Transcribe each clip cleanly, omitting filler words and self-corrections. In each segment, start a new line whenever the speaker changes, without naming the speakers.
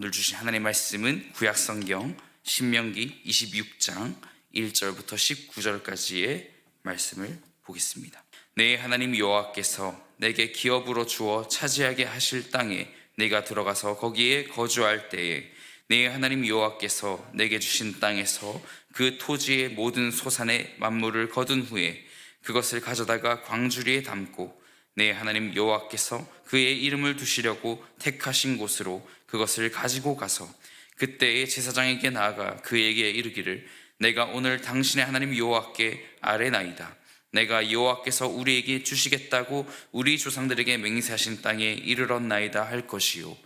오늘 주신 하나님의 말씀은 구약성경 신명기 26장 1절부터 19절까지의 말씀을 보겠습니다. 내 하나님 여호와께서 내게 기업으로 주어 차지하게 하실 땅에 내가 들어가서 거기에 거주할 때에 내 하나님 여호와께서 내게 주신 땅에서 그 토지의 모든 소산의 만물을 거둔 후에 그것을 가져다가 광주리에 담고 내 하나님 여호와께서 그의 이름을 두시려고 택하신 곳으로 그것을 가지고 가서 그때의 제사장에게 나아가 그에게 이르기를 내가 오늘 당신의 하나님 여호와께 아뢰나이다. 내가 여호와께서 우리에게 주시겠다고 우리 조상들에게 맹세하신 땅에 이르렀나이다 할 것이요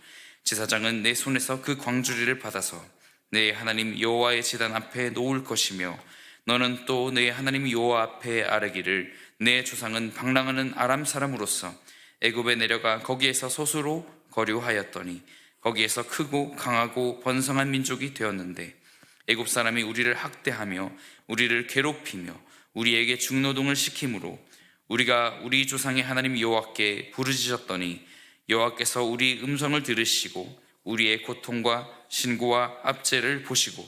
제사장은 내 손에서 그 광주리를 받아서 내 하나님 여호와의 제단 앞에 놓을 것이며 너는 또 내 하나님 여호와 앞에 아뢰기를 내 조상은 방랑하는 아람 사람으로서 애굽에 내려가 거기에서 소수로 거류하였더니 거기에서 크고 강하고 번성한 민족이 되었는데 애굽 사람이 우리를 학대하며 우리를 괴롭히며 우리에게 중노동을 시키므로 우리가 우리 조상의 하나님 여호와께 부르짖었더니 여호와께서 우리 음성을 들으시고 우리의 고통과 신고와 압제를 보시고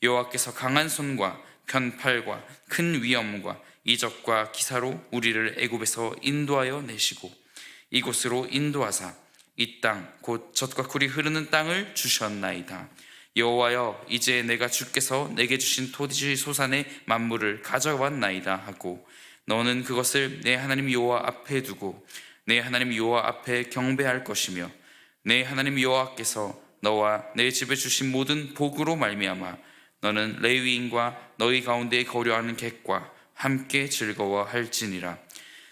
여호와께서 강한 손과 편팔과 큰 위엄과 이적과 기사로 우리를 애굽에서 인도하여 내시고 이곳으로 인도하사 이 땅 곧 젖과 꿀이 흐르는 땅을 주셨나이다. 여호와여 이제 내가 주께서 내게 주신 토지 소산의 만물을 가져왔나이다 하고 너는 그것을 내 하나님 여호와 앞에 두고 내 하나님 여호와 앞에 경배할 것이며 내 하나님 여호와께서 너와 내 집에 주신 모든 복으로 말미암아 너는 레위인과 너희 가운데 거류하는 객과 함께 즐거워할지니라.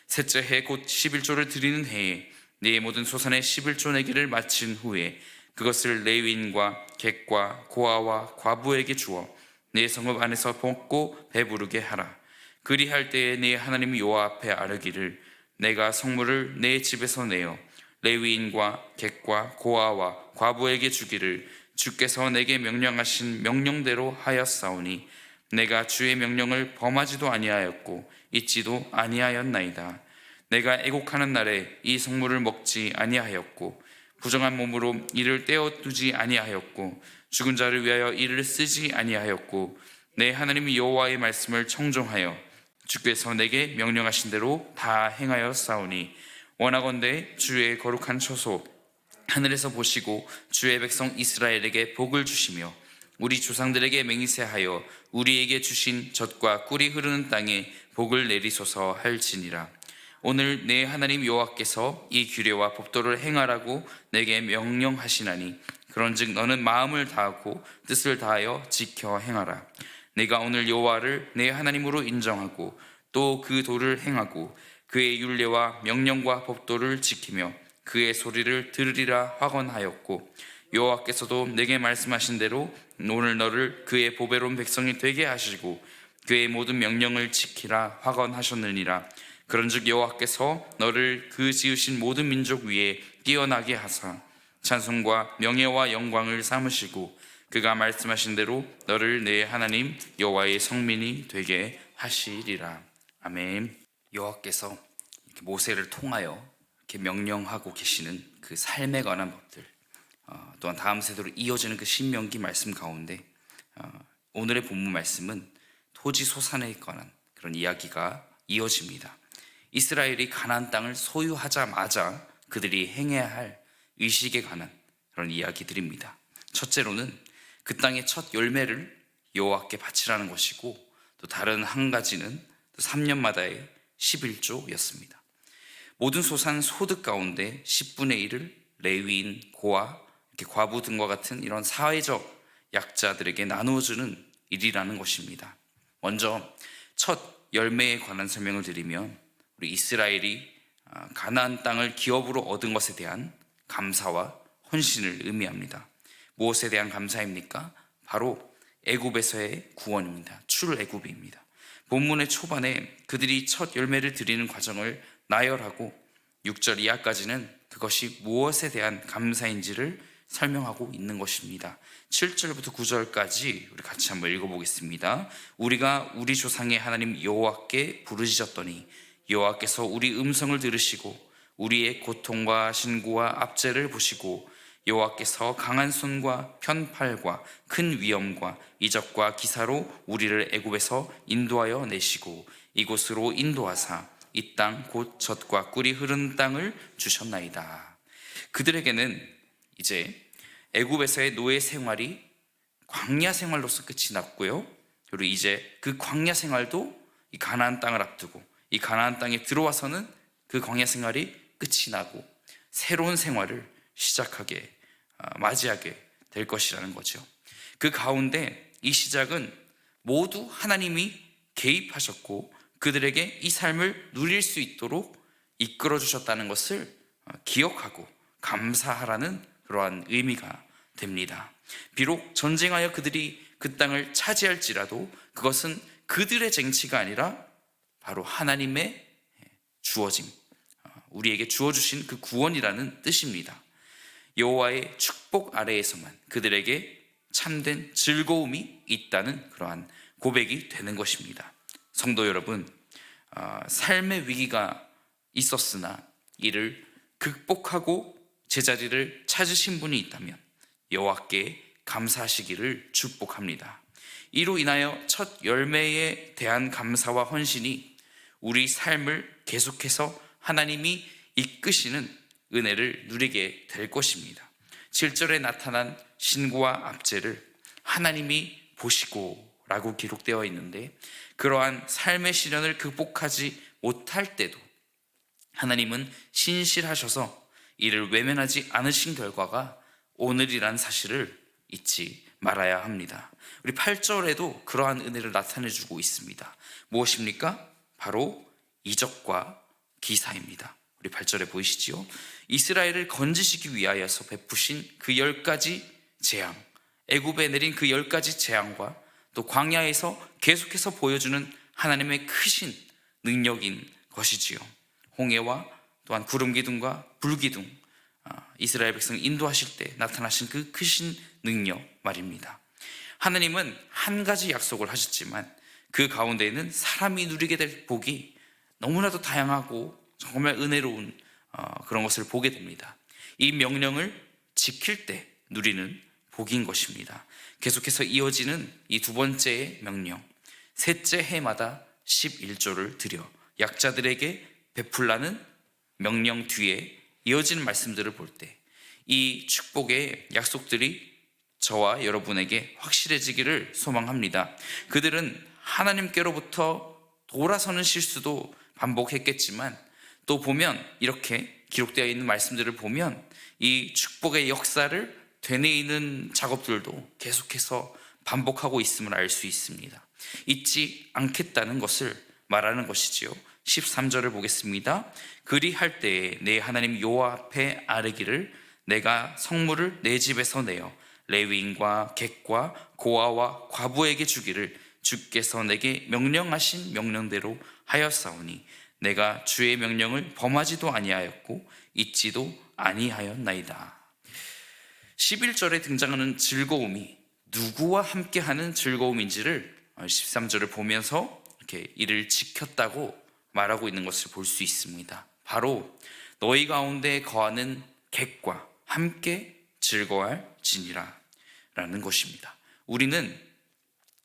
셋째 해 곧 11조를 드리는 해에 네 모든 소산의 11조 내기를 마친 후에 그것을 레위인과 객과 고아와 과부에게 주어 네 성읍 안에서 먹고 배부르게 하라. 그리할 때에 네 하나님 여호와 앞에 아뢰기를 내가 성물을 내 집에서 내어 레위인과 객과 고아와 과부에게 주기를 주께서 내게 명령하신 명령대로 하였사오니 내가 주의 명령을 범하지도 아니하였고 잊지도 아니하였나이다. 내가 애곡하는 날에 이 성물을 먹지 아니하였고 부정한 몸으로 이를 떼어두지 아니하였고 죽은 자를 위하여 이를 쓰지 아니하였고 내 하나님 여호와의 말씀을 청종하여 주께서 내게 명령하신 대로 다 행하였사오니 원하건대 주의 거룩한 처소 하늘에서 보시고 주의 백성 이스라엘에게 복을 주시며 우리 조상들에게 맹세하여 우리에게 주신 젖과 꿀이 흐르는 땅에 복을 내리소서 할지니라. 오늘 내 하나님 여호와께서 이 규례와 법도를 행하라고 내게 명령하시나니 그런즉 너는 마음을 다하고 뜻을 다하여 지켜 행하라. 내가 오늘 여호와를 내 하나님으로 인정하고 또 그 도를 행하고 그의 율례와 명령과 법도를 지키며 그의 소리를 들으리라 확언하였고 여호와께서도 내게 말씀하신 대로 오늘 너를 그의 보배로운 백성이 되게 하시고 그의 모든 명령을 지키라 확언하셨느니라. 그런즉 여호와께서 너를 그 지으신 모든 민족 위에 뛰어나게 하사 찬송과 명예와 영광을 삼으시고 그가 말씀하신 대로 너를 내 하나님 여호와의 성민이 되게 하시리라. 아멘. 여호와께서 모세를 통하여 이렇게 명령하고 계시는 그 삶에 관한 법들, 또한 다음 세대로 이어지는 그 신명기 말씀 가운데 오늘의 본문 말씀은 토지 소산에 관한 그런 이야기가 이어집니다. 이스라엘이 가나안 땅을 소유하자마자 그들이 행해야 할 의식에 관한 그런 이야기들입니다. 첫째로는 그 땅의 첫 열매를 여호와께 바치라는 것이고 또 다른 한 가지는 3년마다의 11조였습니다. 모든 소산 소득 가운데 10분의 1을 레위인, 고아, 이렇게 과부 등과 같은 이런 사회적 약자들에게 나누어주는 일이라는 것입니다. 먼저 첫 열매에 관한 설명을 드리면 우리 이스라엘이 가나안 땅을 기업으로 얻은 것에 대한 감사와 헌신을 의미합니다. 무엇에 대한 감사입니까? 바로 애굽에서의 구원입니다. 출애굽입니다. 본문의 초반에 그들이 첫 열매를 드리는 과정을 나열하고 6절 이하까지는 그것이 무엇에 대한 감사인지를 설명하고 있는 것입니다. 7절부터 9절까지 우리 같이 한번 읽어보겠습니다. 우리가 우리 조상의 하나님 여호와께 부르짖었더니 여호와께서 우리 음성을 들으시고 우리의 고통과 신고와 압제를 보시고 여호와께서 강한 손과 편팔과 큰 위엄과 이적과 기사로 우리를 애굽에서 인도하여 내시고 이곳으로 인도하사 이 땅 곧 젖과 꿀이 흐르는 땅을 주셨나이다. 그들에게는 이제 애굽에서의 노예 생활이 광야 생활로서 끝이 났고요. 그리고 이제 그 광야 생활도 이 가나안 땅을 앞두고 이 가나안 땅에 들어와서는 그 광야 생활이 끝이 나고 새로운 생활을 맞이하게 될 것이라는 거죠. 그 가운데 이 시작은 모두 하나님이 개입하셨고 그들에게 이 삶을 누릴 수 있도록 이끌어 주셨다는 것을 기억하고 감사하라는 그러한 의미가 됩니다. 비록 전쟁하여 그들이 그 땅을 차지할지라도 그것은 그들의 쟁취가 아니라 바로 하나님의 주어짐, 우리에게 주어주신 그 구원이라는 뜻입니다. 여호와의 축복 아래에서만 그들에게 참된 즐거움이 있다는 그러한 고백이 되는 것입니다. 성도 여러분, 삶의 위기가 있었으나 이를 극복하고 제자리를 찾으신 분이 있다면 여호와께 감사하시기를 축복합니다. 이로 인하여 첫 열매에 대한 감사와 헌신이 우리 삶을 계속해서 하나님이 이끄시는 은혜를 누리게 될 것입니다. 7절에 나타난 신고와 압제를 하나님이 보시고 라고 기록되어 있는데 그러한 삶의 시련을 극복하지 못할 때도 하나님은 신실하셔서 이를 외면하지 않으신 결과가 오늘이란 사실을 잊지 말아야 합니다. 우리 8절에도 그러한 은혜를 나타내주고 있습니다. 무엇입니까? 바로 이적과 기사입니다. 우리 8절에 보이시지요? 이스라엘을 건지시기 위하여서 베푸신 그 10가지 재앙, 애굽에 내린 그 10가지 재앙과 또 광야에서 계속해서 보여주는 하나님의 크신 능력인 것이지요. 홍해와 또한 구름기둥과 불기둥, 이스라엘 백성 인도하실 때 나타나신 그 크신 능력 말입니다. 하나님은 한 가지 약속을 하셨지만 그 가운데에는 사람이 누리게 될 복이 너무나도 다양하고 정말 은혜로운 그런 것을 보게 됩니다. 이 명령을 지킬 때 누리는 복인 것입니다. 계속해서 이어지는 이 두 번째의 명령, 셋째 해마다 11조를 드려 약자들에게 베풀라는 명령 뒤에 이어지는 말씀들을 볼 때 이 축복의 약속들이 저와 여러분에게 확실해지기를 소망합니다. 그들은 하나님께로부터 돌아서는 실수도 반복했겠지만 또 보면 이렇게 기록되어 있는 말씀들을 보면 이 축복의 역사를 되뇌이는 작업들도 계속해서 반복하고 있음을 알 수 있습니다. 잊지 않겠다는 것을 말하는 것이지요. 13절을 보겠습니다. 그리할 때에 내 하나님 여호와 앞에 아뢰기를 내가 성물을 내 집에서 내어 레위인과 객과 고아와 과부에게 주기를 주께서 내게 명령하신 명령대로 하였사오니 내가 주의 명령을 범하지도 아니하였고 잊지도 아니하였나이다. 11절에 등장하는 즐거움이 누구와 함께하는 즐거움인지를 13절을 보면서 이렇게 이를 지켰다고 말하고 있는 것을 볼 수 있습니다. 바로 너희 가운데 거하는 객과 함께 즐거워할지니라 라는 것입니다. 우리는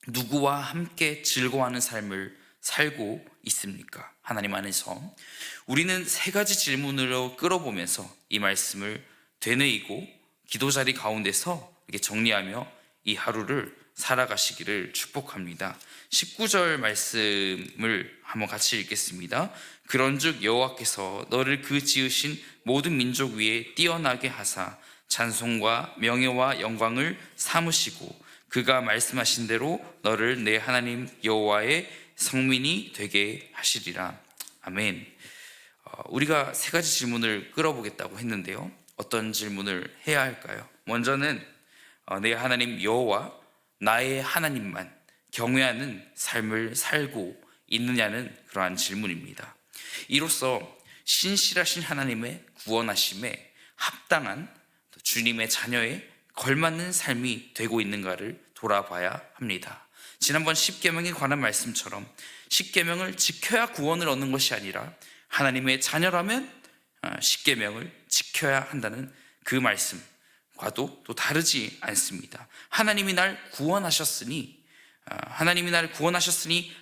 누구와 함께 즐거워하는 삶을 살고 있습니까? 하나님 안에서 우리는 세 가지 질문으로 끌어보면서 이 말씀을 되뇌이고 기도자리 가운데서 이렇게 정리하며 이 하루를 살아가시기를 축복합니다. 19절 말씀을 한번 같이 읽겠습니다. 그런즉 여호와께서 너를 그 지으신 모든 민족 위에 뛰어나게 하사 찬송과 명예와 영광을 삼으시고 그가 말씀하신 대로 너를 내 하나님 여호와의 성민이 되게 하시리라. 아멘. 우리가 세 가지 질문을 끌어보겠다고 했는데요. 어떤 질문을 해야 할까요? 먼저는 내 하나님 여호와 나의 하나님만 경외하는 삶을 살고 있느냐는 그러한 질문입니다. 이로써 신실하신 하나님의 구원하심에 합당한 주님의 자녀에 걸맞는 삶이 되고 있는가를 돌아봐야 합니다. 지난번 십계명에 관한 말씀처럼 십계명을 지켜야 구원을 얻는 것이 아니라 하나님의 자녀라면 십계명을 지켜야 한다는 그 말씀, 과도 또 다르지 않습니다. 하나님이 날 구원하셨으니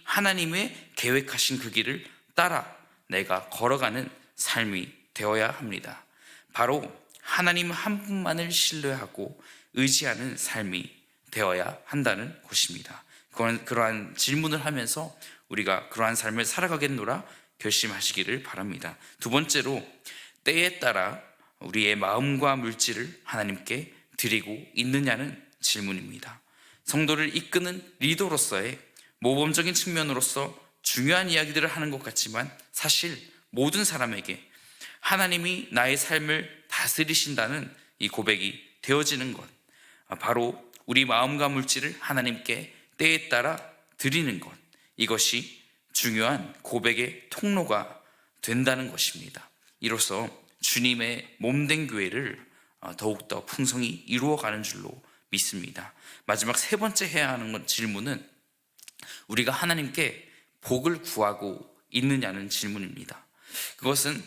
하나님의 계획하신 그 길을 따라 내가 걸어가는 삶이 되어야 합니다. 바로 하나님 한 분만을 신뢰하고 의지하는 삶이 되어야 한다는 것입니다. 그러한 질문을 하면서 우리가 그러한 삶을 살아가겠노라 결심하시기를 바랍니다. 두 번째로, 때에 따라 우리의 마음과 물질을 하나님께 드리고 있느냐는 질문입니다. 성도를 이끄는 리더로서의 모범적인 측면으로서 중요한 이야기들을 하는 것 같지만 사실 모든 사람에게 하나님이 나의 삶을 다스리신다는 이 고백이 되어지는 것, 바로 우리 마음과 물질을 하나님께 때에 따라 드리는 것, 이것이 중요한 고백의 통로가 된다는 것입니다. 이로써 주님의 몸된 교회를 더욱더 풍성히 이루어가는 줄로 믿습니다. 마지막 세 번째 해야 하는 질문은 우리가 하나님께 복을 구하고 있느냐는 질문입니다. 그것은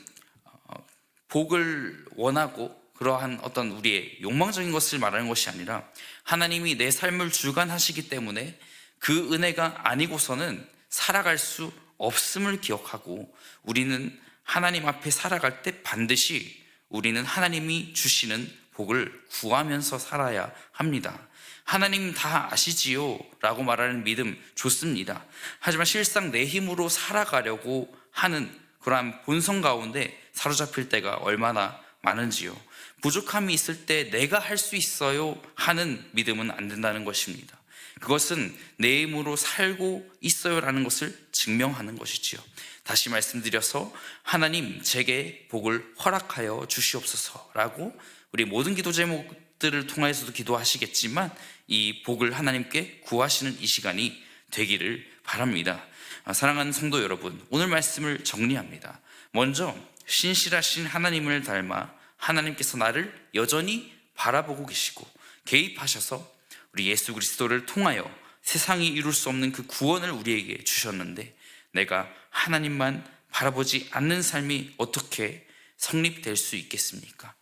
복을 원하고 그러한 어떤 우리의 욕망적인 것을 말하는 것이 아니라 하나님이 내 삶을 주관하시기 때문에 그 은혜가 아니고서는 살아갈 수 없음을 기억하고 우리는 하나님 앞에 살아갈 때 반드시 우리는 하나님이 주시는 복을 구하면서 살아야 합니다. 하나님 다 아시지요 라고 말하는 믿음 좋습니다. 하지만 실상 내 힘으로 살아가려고 하는 그러한 본성 가운데 사로잡힐 때가 얼마나 많은지요. 부족함이 있을 때 내가 할 수 있어요 하는 믿음은 안 된다는 것입니다. 그것은 내 힘으로 살고 있어요라는 것을 증명하는 것이지요. 다시 말씀드려서 하나님 제게 복을 허락하여 주시옵소서라고 우리 모든 기도 제목들을 통해서도 기도하시겠지만 이 복을 하나님께 구하시는 이 시간이 되기를 바랍니다. 사랑하는 성도 여러분, 오늘 말씀을 정리합니다. 먼저 신실하신 하나님을 닮아 하나님께서 나를 여전히 바라보고 계시고 개입하셔서 우리 예수 그리스도를 통하여 세상이 이룰 수 없는 그 구원을 우리에게 주셨는데 내가 하나님만 바라보지 않는 삶이 어떻게 성립될 수 있겠습니까?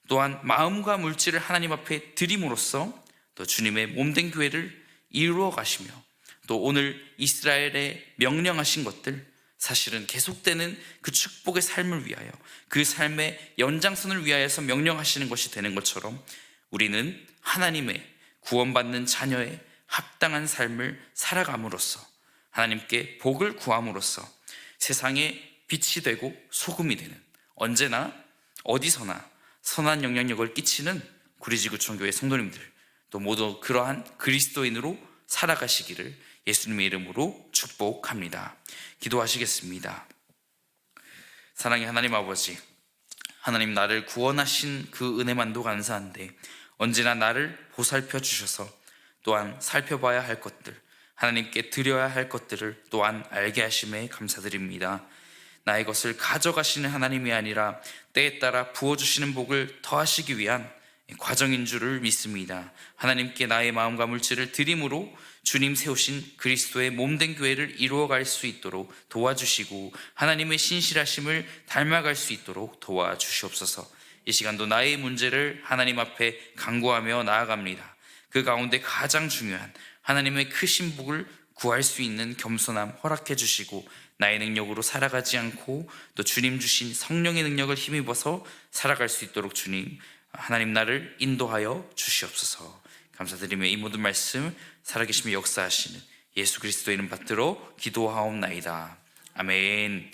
또한 마음과 물질을 하나님 앞에 드림으로써 또 주님의 몸된 교회를 이루어 가시며 또 오늘 이스라엘에 명령하신 것들, 사실은 계속되는 그 축복의 삶을 위하여 그 삶의 연장선을 위하여서 명령하시는 것이 되는 것처럼 우리는 하나님의 구원받는 자녀의 합당한 삶을 살아감으로써 하나님께 복을 구함으로써 세상에 빛이 되고 소금이 되는, 언제나 어디서나 선한 영향력을 끼치는 구리지구촌교회 성도님들 또 모두 그러한 그리스도인으로 살아가시기를 예수님의 이름으로 축복합니다. 기도하시겠습니다. 사랑의 하나님 아버지, 하나님 나를 구원하신 그 은혜만도 감사한데 언제나 나를 보살펴 주셔서 또한 살펴봐야 할 것들, 하나님께 드려야 할 것들을 또한 알게 하심에 감사드립니다. 나의 것을 가져가시는 하나님이 아니라 때에 따라 부어주시는 복을 더하시기 위한 과정인 줄을 믿습니다. 하나님께 나의 마음과 물질을 드림으로 주님 세우신 그리스도의 몸된 교회를 이루어갈 수 있도록 도와주시고 하나님의 신실하심을 닮아갈 수 있도록 도와주시옵소서. 이 시간도 나의 문제를 하나님 앞에 간구하며 나아갑니다. 그 가운데 가장 중요한 하나님의 크신 복을 구할 수 있는 겸손함 허락해 주시고 나의 능력으로 살아가지 않고 또 주님 주신 성령의 능력을 힘입어서 살아갈 수 있도록 주님 하나님 나를 인도하여 주시옵소서. 감사드리며 이 모든 말씀 살아계시며 역사하시는 예수 그리스도 이름 받들어 기도하옵나이다. 아멘.